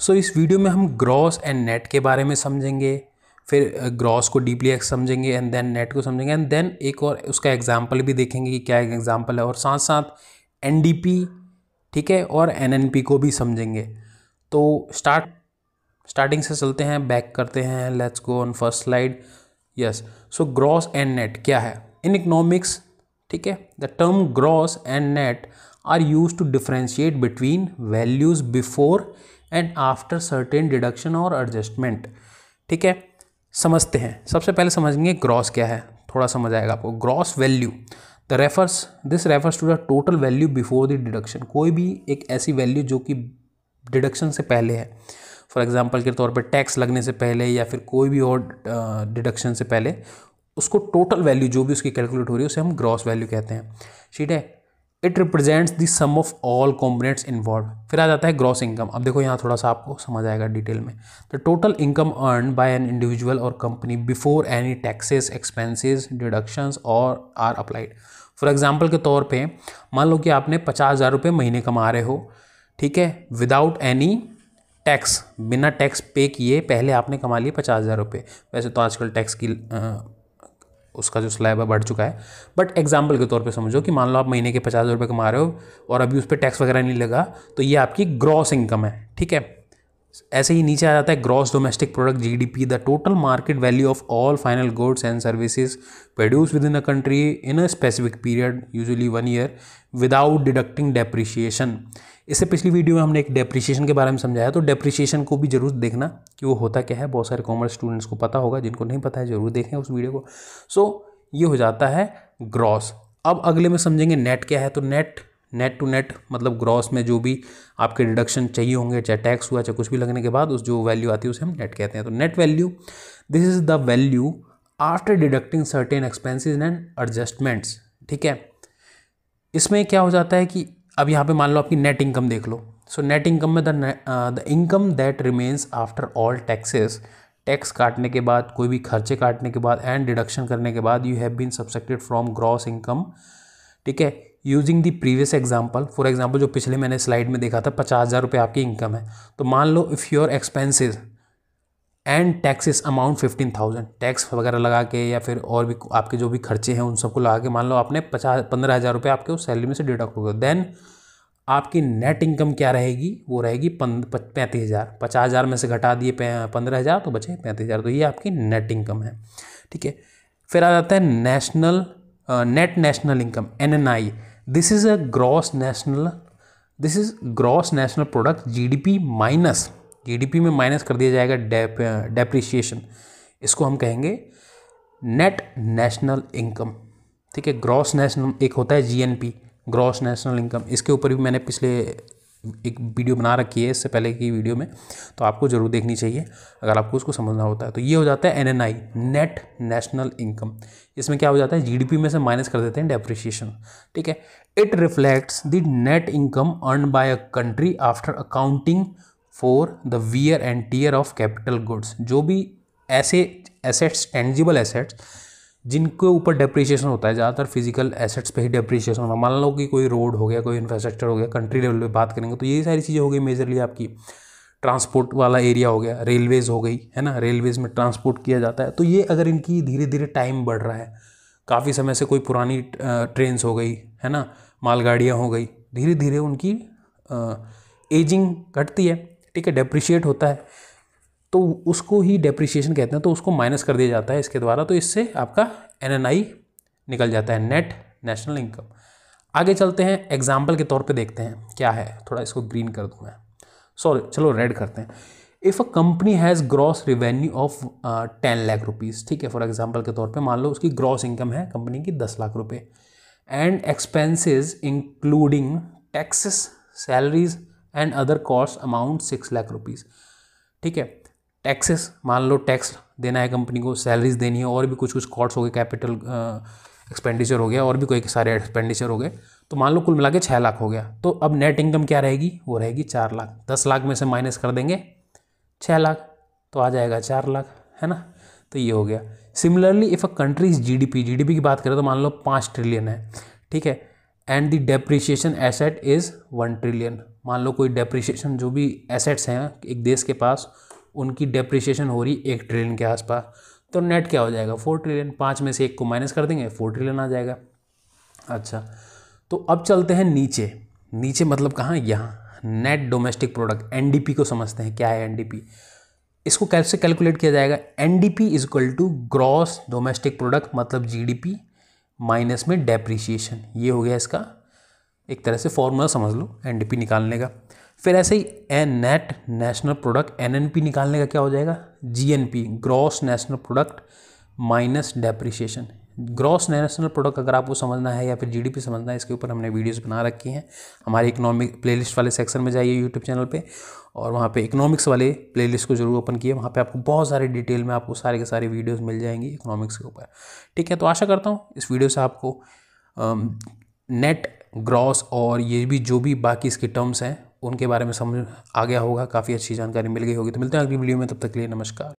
सो इस वीडियो में हम ग्रॉस एंड नेट के बारे में समझेंगे, फिर ग्रॉस को डीपली समझेंगे एंड देन नेट को समझेंगे एंड देन एक और उसका एग्जाम्पल भी देखेंगे कि क्या एग्जाम्पल है, और साथ साथ एनडीपी, ठीक है, और एनएनपी को भी समझेंगे। तो स्टार्टिंग से चलते हैं, बैक करते हैं, let's go on first slide. Yes, so gross and net क्या है इन इकोनॉमिक्स, ठीक है। The term gross and net are use to differentiate between values before and after certain deduction और एडजस्टमेंट, ठीक है। समझते हैं, सबसे पहले समझेंगे ग्रॉस क्या है, थोड़ा समझ आएगा आपको। Gross value this refers to the total value before the deduction, कोई भी एक ऐसी वैल्यू जो कि डिडक्शन से पहले है। फॉर एग्जांपल के तौर पे टैक्स लगने से पहले या फिर कोई भी और डिडक्शन से पहले उसको टोटल वैल्यू जो भी उसकी कैलकुलेट हो रही है उसे हम ग्रॉस वैल्यू कहते हैं, ठीक है। It represents the sum of all components involve. फिर आ जाता है ग्रॉस इनकम। अब देखो यहाँ थोड़ा सा आपको समझ आएगा डिटेल में। The total income earn by an individual और company before any taxes, expenses, deductions और आर अप्लाइड। फॉर एग्जाम्पल के तौर पे मान लो कि आपने 50,000 रुपये महीने कमा रहे हो, ठीक है, विदाउट एनी टैक्स, बिना टैक्स पे किए पहले आपने कमा लिए 50,000 रुपये। वैसे तो आजकल टैक्स की उसका जो स्लैब है बढ़ चुका है, बट एग्जाम्पल के तौर पे समझो कि मान लो आप महीने के 50,000 रुपये कमा रहे हो और अभी उस पर टैक्स वगैरह नहीं लगा, तो ये आपकी ग्रॉस इनकम है, ठीक है। ऐसे ही नीचे आ जाता है gross domestic product GDP, the total market value of all final goods and services produce with in a country in a specific period, usually 1 year, without deducting depreciation. इससे पिछली वीडियो में हमने एक डेप्रिसिएशन के बारे में समझाया, तो डेप्रिसिएशन को भी जरूर देखना कि वो होता क्या है। बहुत सारे कॉमर्स स्टूडेंट्स को पता होगा, जिनको नहीं पता है जरूर देखें उस वीडियो को। सो ये हो जाता है ग्रॉस। अब अगले में समझेंगे नेट क्या है। तो नेट टू नेट मतलब ग्रॉस में जो भी आपके डिडक्शन चाहिए होंगे, चाहे टैक्स हुआ चाहे कुछ भी लगने के बाद उस जो वैल्यू आती है उसे हम नेट कहते हैं। तो net value, this is the value after deducting certain expenses and adjustments, ठीक है। इसमें क्या हो जाता है कि अब यहाँ पे मान लो आपकी नेट इनकम देख लो। सो नेट इनकम में the income that remains after all taxes, tax काटने के बाद, कोई भी खर्चे काटने के बाद एंड डिडक्शन करने के बाद, you have been subtracted from gross income, ठीक है। Using the previous example, for example जो पिछले मैंने स्लाइड में देखा था 50,000 रुपये आपकी इनकम है, तो मान लो if your expenses and taxes amount 15,000, tax वगैरह लगा के या फिर और भी आपके जो भी खर्चे हैं उन सबको लगा के मान लो आपने 15,000 रुपये आपके उस सैलरी में से डिडक्ट हो गए, देन आपकी नेट इनकम क्या रहेगी, वो रहेगी 35,000। 50,000 में से घटा दिए 15,000 तो बचे 35,000, तो ये आपकी नेट इनकम है, ठीक है। फिर आ जाता है net national income, NNI। This is gross national product GDP minus, GDP में माइनस कर दिया जाएगा डेप्रिसिएशन, इसको हम कहेंगे नेट नेशनल इनकम, ठीक है। ग्रॉस नेशनल एक होता है GNP, ग्रॉस नेशनल इनकम, इसके ऊपर भी मैंने पिछले एक वीडियो बना रखी है इससे पहले की वीडियो में, तो आपको जरूर देखनी चाहिए अगर आपको उसको समझना होता है। तो ये हो जाता है NNI, नेट नेशनल इनकम। इसमें क्या हो जाता है, जीडीपी में से माइनस कर देते हैं डेप्रिसिएशन, ठीक है। It reflects the net income earn by a country after accounting for the wear and tear of capital goods. जो भी ऐसे एसेट्स, टेंजिबल एसेट्स जिनके ऊपर डेप्रिसिएशन होता है, ज़्यादातर फिजिकल एसेट्स पे ही डेप्रिसिएशन होगा। मान लो कि कोई रोड हो गया, कोई इंफ्रास्ट्रक्चर हो गया, कंट्री लेवल पे बात करेंगे तो ये सारी चीज़ें हो गई मेजरली आपकी। ट्रांसपोर्ट वाला एरिया हो गया, रेलवेज़ हो गई, है ना, रेलवेज़ में ट्रांसपोर्ट किया जाता है, तो ये अगर इनकी धीरे धीरे टाइम बढ़ रहा है, काफ़ी समय से कोई पुरानी ट्रेन्स हो गई, है ना, मालगाड़ियाँ हो गई, धीरे धीरे उनकी एजिंग घटती है, ठीक है, डेप्रिशिएट होता है, तो उसको ही डेप्रिसिएशन कहते हैं, तो उसको माइनस कर दिया जाता है इसके द्वारा, तो इससे आपका NNI निकल जाता है, नेट नेशनल इनकम। आगे चलते हैं, एग्जाम्पल के तौर पे देखते हैं क्या है, थोड़ा इसको ग्रीन कर दूँ मैं, सॉरी चलो रेड करते हैं। If a company has gross revenue of 10 lakh rupees, ठीक है, फॉर एग्जाम्पल के तौर पे मान लो उसकी ग्रॉस इनकम है कंपनी की 10 लाख रुपये, and expenses including taxes, salaries and other cost amount 6 lakh rupees, ठीक है। टैक्सेस, मान लो टैक्स देना है कंपनी को, सैलरीज देनी है, और भी कुछ कुछ कॉस्ट हो गए, कैपिटल एक्सपेंडिचर हो गया, और भी कोई सारे एक्सपेंडिचर हो गए, तो मान लो कुल मिला के 6 लाख हो गया। तो अब नेट इनकम क्या रहेगी, वो रहेगी 4 लाख। 10 लाख में से माइनस कर देंगे 6 लाख, तो आ जाएगा 4 लाख, है ना, तो ये हो गया। Similarly if a countries GDP की बात करें तो मान लो 5 ट्रिलियन है, ठीक है, and the depreciation asset is 1 trillion, मान लो कोई डेप्रिसिएशन, जो भी एसेट्स हैं एक देश के पास, उनकी डेप्रिसिएशन हो रही 1 ट्रिलियन के आसपास, तो नेट क्या हो जाएगा 4 ट्रिलियन। 5 में से 1 को माइनस कर देंगे 4 ट्रिलियन आ जाएगा। अच्छा, तो अब चलते हैं नीचे। नीचे मतलब कहाँ, यहाँ नेट डोमेस्टिक प्रोडक्ट, एनडीपी को समझते हैं। क्या है एनडीपी? इसको कैसे कैलकुलेट किया जाएगा? NDP is equal to gross domestic product मतलब जीडीपी माइनस में डेप्रिसिएशन। ये हो गया इसका एक तरह से फॉर्मूला, समझ लो एनडीपी निकालने का। फिर ऐसे ही नेट नेशनल प्रोडक्ट एनएनपी निकालने का क्या हो जाएगा? GNP, gross national product minus depreciation. Gross national product अगर आपको समझना है या फिर जीडीपी समझना है, इसके ऊपर हमने वीडियोस बना रखी हैं। हमारे इकोनॉमिक प्लेलिस्ट वाले सेक्शन में जाइए यूट्यूब चैनल पे, और वहाँ पे इकोनॉमिक्स वाले प्लेलिस्ट को जरूर ओपन किए। वहाँ पे आपको बहुत सारे डिटेल में आपको सारे के सारे वीडियोस मिल जाएंगे इकोनॉमिक्स के ऊपर। ठीक है, तो आशा करता हूँ इस वीडियो से आपको नेट, ग्रॉस और ये भी जो भी बाकी इसके टर्म्स हैं उनके बारे में समझ आ गया होगा, काफ़ी अच्छी जानकारी मिल गई होगी। तो मिलते हैं अगली वीडियो में, तब तक के लिए नमस्कार।